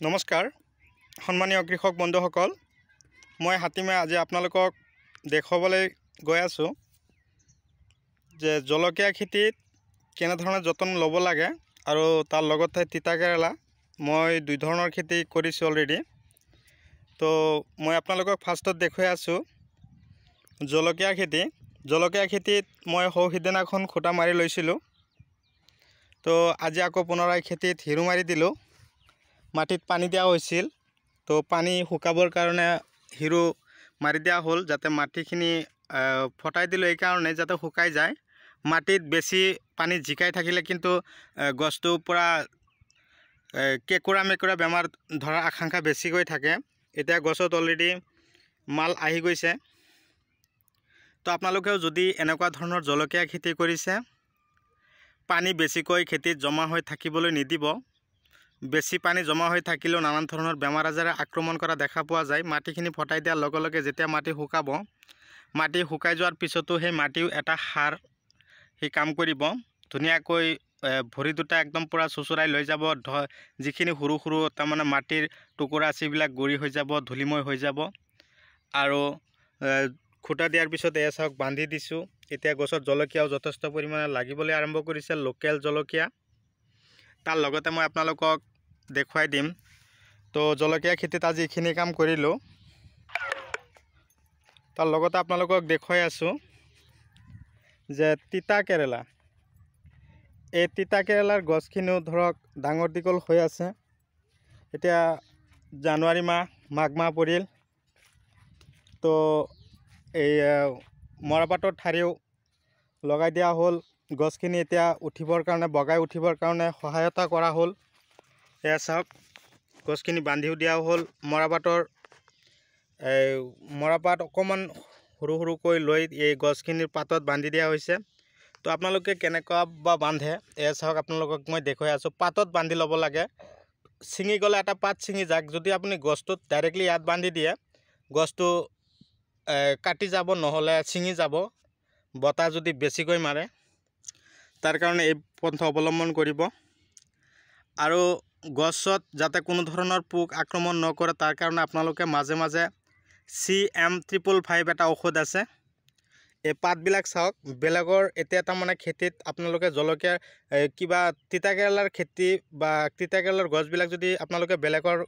নমস্কাৰ সন্মানীয় কৃষক বন্ধুসকল, মই হাতীমে আজি আপোনালোকক দেখুৱাবলৈ গৈ আছোঁ যে জলকীয়া খেতিত কেনেধৰণে যতন ল'ব লাগে আৰু তাৰ লগতে তিতাকেৰেলা মই দুই ধৰণৰ খেতি কৰিছোঁ অলৰেডি। তো মই আপোনালোকক ফাৰ্ষ্টত দেখুৱাই আছোঁ জলকীয়া খেতিত মই সিদিনাখন খুঁটা মাৰি লৈছিলোঁ। তো আজি আকৌ পুনৰাই খেতিত হিৰু মাৰি দিলোঁ। মাটিত পানী দিয়া হৈছিল, তো পানী শুকাবৰ কাৰণে হিৰু মাৰি দিয়া হ'ল যাতে মাটিখিনি ফটাই দিলোঁ এই কাৰণে যাতে শুকাই যায়। মাটিত বেছি পানী জিকাই থাকিলে কিন্তু গছটো পুৰা কেঁকুৰা মেকুৰা বেমাৰ ধৰাৰ আশংকা বেছিকৈ থাকে। এতিয়া গছত অলৰেডি মাল আহি গৈছে। তো আপোনালোকেও যদি এনেকুৱা ধৰণৰ জলকীয়া খেতি কৰিছে, পানী বেছিকৈ খেতিত জমা হৈ থাকিবলৈ নিদিব। বেছি পানী জমা হৈ থাকিলেও নানান ধৰণৰ বেমাৰ আজাৰে আক্ৰমণ কৰা দেখা পোৱা যায়। মাটিখিনি ফটাই দিয়াৰ লগে লগে যেতিয়া মাটি শুকাব, মাটি শুকাই যোৱাৰ পিছতো সেই মাটিও এটা সাৰ সেই কাম কৰিব। ধুনীয়াকৈ ভৰি দুটা একদম পূৰা চুচৰাই লৈ যাব। যিখিনি সৰু সৰু তাৰমানে মাটিৰ টুকুৰা আছে এইবিলাক গুৰি হৈ যাব, ধূলিময় হৈ যাব। আৰু খুঁটা দিয়াৰ পিছত এয়া চাওক বান্ধি দিছোঁ। এতিয়া গছত জলকীয়াও যথেষ্ট পৰিমাণে লাগিবলৈ আৰম্ভ কৰিছে, লোকেল জলকীয়া। তাৰ লগতে মই আপোনালোকক দেখুৱাই দিম। তো জলকীয়া খেতিত আজি এইখিনি কাম কৰিলোঁ। তাৰ লগতে আপোনালোকক দেখুৱাই আছোঁ যে তিতাকেৰেলা, এই তিতাকেৰেলাৰ গছখিনিও ধৰক ডাঙৰ দীঘল হৈ আছে। এতিয়া জানুৱাৰী মাঘ মাহ পৰিল। তো এই মৰাপাতৰ ঠাৰিও লগাই দিয়া হ'ল। গছখিনি এতিয়া উঠিবৰ কাৰণে, বগাই উঠিবৰ কাৰণে সহায়তা কৰা হ'ল। এয়া চাওক গছখিনি বান্ধিও দিয়া হ'ল। মৰাপাত অকণমান সৰু সৰুকৈ লৈ এই গছখিনিৰ পাতত বান্ধি দিয়া হৈছে। তো আপোনালোকে কেনেকুৱা বা বান্ধে এয়া চাওক, আপোনালোকক মই দেখুৱাই আছোঁ। পাতত বান্ধি ল'ব লাগে। ছিঙি গ'লে এটা পাত ছিঙি যাক। যদি আপুনি গছটোত ডাইৰেক্টলি ইয়াত বান্ধি দিয়ে, গছটো কাটি যাব, নহ'লে ছিঙি যাব বতাহ যদি বেছিকৈ মাৰে। তাৰ কাৰণে এই পন্থা অৱলম্বন কৰিব। আৰু গছত যাতে কোনো ধৰণৰ পোক আক্ৰমণ নকৰে তাৰ কাৰণে আপোনালোকে মাজে মাজে CM555 এটা ঔষধ আছে। এই পাতবিলাক চাওক, বেলেগৰ এতিয়া তাৰমানে খেতিত আপোনালোকে জলকীয়াৰ কিবা তিতাকেৰেলাৰ খেতি বা তিতাকেৰেলাৰ গছবিলাক যদি আপোনালোকে বেলেগৰ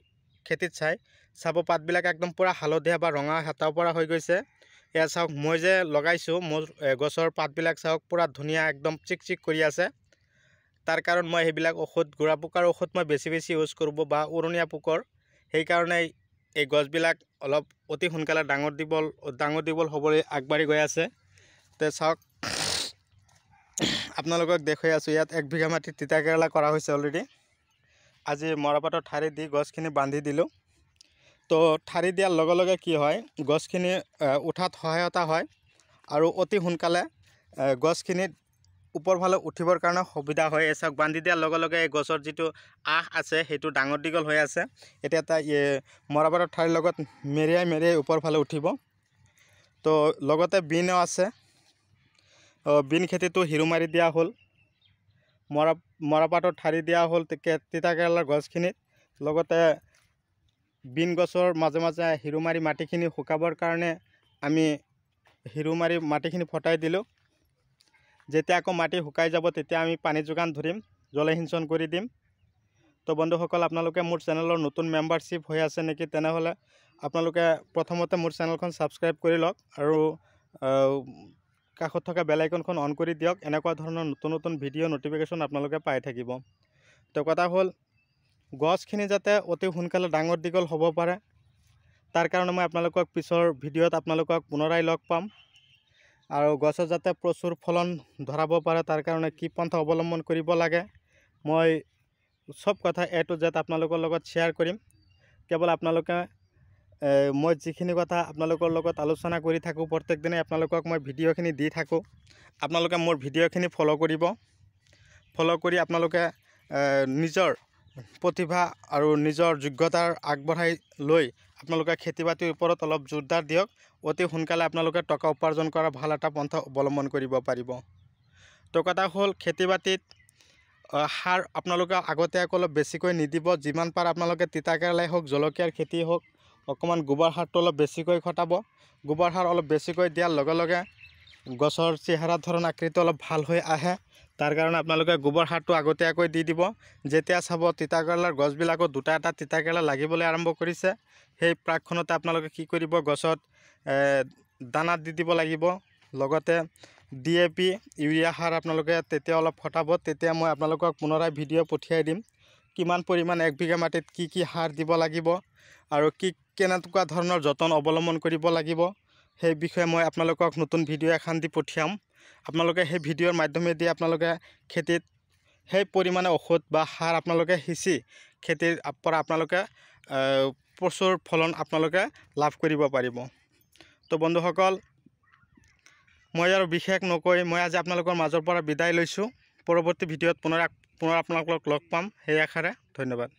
খেতিত চাব, পাতবিলাক একদম পূৰা হালধীয়া বা ৰঙা হেতাও পৰা হৈ গৈছে। এয়া চাওক মই যে লগাইছোঁ, মোৰ গছৰ পাতবিলাক চাওক পূৰা ধুনীয়া একদম চিক চিক কৰি আছে। তাৰ কাৰণ মই সেইবিলাক ঔষধ, গুড়া পোকাৰ ঔষধ মই বেছি ইউজ কৰিব বা উৰণীয়া পোকৰ। সেইকাৰণে এই গছবিলাক অলপ অতি সোনকালে ডাঙৰ দীঘল হ'বলৈ আগবাঢ়ি গৈ আছে। তে চাওক আপোনালোকক দেখুৱাই আছোঁ। ইয়াত 1 বিঘা মাটিত তিতাকেৰেলা কৰা হৈছে অলৰেডি। আজি মৰাপাতৰ ঠাৰি দি গছখিনি বান্ধি দিলোঁ। তো ঠাৰি দিয়াৰ লগে লগে কি হয়, গছখিনি উঠাত সহায়তা হয় আৰু অতি সোনকালে গছখিনিত ওপৰফালে উঠিবৰ কাৰণে সুবিধা হয়। এই চাওক বান্ধি দিয়াৰ লগে লগে এই গছৰ যিটো আঁহ আছে সেইটো ডাঙৰ দীঘল হৈ আছে। এতিয়া এটা মৰাপাতৰ ঠাৰিৰ লগত মেৰিয়াই ওপৰফালে উঠিব। তো লগতে বিনো আছে। বিন খেতিটো হিৰু মাৰি দিয়া হ'ল। মৰাপাতৰ ঠাৰি দিয়া হ'ল তিতাকেৰেলাৰ গছখিনিত। লগতে বিন গছৰ মাজে মাজে হিৰু মাৰি মাটিখিনি শুকাবৰ কাৰণে আমি হিৰু মাৰি মাটিখিনি ফটাই দিলোঁ। যেতিয়া আকৌ মাটি শুকাই যাব তেতিয়া আমি পানী যোগান ধৰিম, জলসিঞ্চন কৰি দিম। তো বন্ধুসকল, আপোনালোকে মোৰ চেনেলৰ নতুন মেম্বাৰশ্বিপ হৈ আছে নেকি? তেনেহ'লে আপোনালোকে প্ৰথমতে মোৰ চেনেলখন ছাবস্ক্ৰাইব কৰি লওক আৰু কাষত থকা বেল আইকনখন অন কৰি দিয়ক। এনেকুৱা ধৰণৰ নতুন নতুন ভিডিঅ' নটিফিকেশ্যন আপোনালোকে পাই থাকিব। তো কথা হ'ল, গছখিনি যাতে অতি সোনকালে ডাঙৰ দীঘল হ'ব পাৰে, তাৰ কাৰণে মই আপোনালোকক পিছৰ ভিডিঅ'ত আপোনালোকক পুনৰাই লগ পাম। আৰু গছত যাতে প্ৰচুৰ ফলন ধৰাব পাৰে তাৰ কাৰণে কি পন্থা অৱলম্বন কৰিব লাগে, মই চব কথা A to Z আপোনালোকৰ লগত শ্বেয়াৰ কৰিম। কেৱল আপোনালোকে মই যিখিনি কথা আপোনালোকৰ লগত আলোচনা কৰি থাকোঁ, প্ৰত্যেক দিনে আপোনালোকক মই ভিডিঅ'খিনি দি থাকোঁ। আপোনালোকে মোৰ ভিডিঅ'খিনি ফ'ল' কৰিব। ফ'ল' কৰি আপোনালোকে নিজৰ প্ৰতিভা আৰু নিজৰ যোগ্যতাৰ আগবঢ়াই লৈ আপোনালোকে খেতি বাতিৰ ওপৰত অলপ জোৰদাৰ দিয়ক। অতি সোনকালে আপোনালোকে টকা উপাৰ্জন কৰা ভাল এটা পন্থা অৱলম্বন কৰিব পাৰিব। তো কথা হ'ল, খেতি বাতিত সাৰ আপোনালোকে আগতীয়াকৈ অলপ বেছিকৈ নিদিব। যিমান পাৰে আপোনালোকে তিতা কেৰেলাই হওক, জলকীয়াৰ খেতি হওক, অকণমান গোবৰ সাৰটো অলপ বেছিকৈ খটাব। গোবৰ সাৰ অলপ বেছিকৈ দিয়াৰ লগে লগে গছৰ চেহেৰা ধৰণ আকৃতি অলপ ভাল হৈ আহে। তাৰ কাৰণে আপোনালোকে গোবৰ সাৰটো আগতীয়াকৈ দি দিব। যেতিয়া চাব তিতা কেৰেলাৰ গছবিলাকত দুটা এটা তিতা কেৰেলা লাগিবলৈ আৰম্ভ কৰিছে, সেই প্ৰাকখনতে আপোনালোকে কি কৰিব, গছত দানা দি দিব লাগিব। লগতে DAP ইউৰিয়া সাৰ আপোনালোকে তেতিয়া অলপ খটাব। তেতিয়া মই আপোনালোকক পুনৰাই ভিডিঅ' পঠিয়াই দিম, কিমান পৰিমাণ 1 বিঘা মাটিত কি কি সাৰ দিব লাগিব আৰু কেনেকুৱা ধৰণৰ যতন অৱলম্বন কৰিব লাগিব, সেই বিষয়ে মই আপোনালোকক নতুন ভিডিঅ' এখন দি পঠিয়াম। আপোনালোকে সেই ভিডিঅ'ৰ মাধ্যমেদি আপোনালোকে খেতিত সেই পৰিমাণে ঔষধ বা সাৰ আপোনালোকে সিঁচি খেতিৰ পৰা আপোনালোকে প্ৰচুৰ ফলন আপোনালোকে লাভ কৰিব পাৰিব। তো বন্ধুসকল, মই আৰু বিশেষ নকৈ মই আজি আপোনালোকৰ মাজৰ পৰা বিদায় লৈছোঁ। পৰৱৰ্তী ভিডিঅ'ত পুনৰ আপোনালোকক লগ পাম, সেই আশাৰে ধন্যবাদ।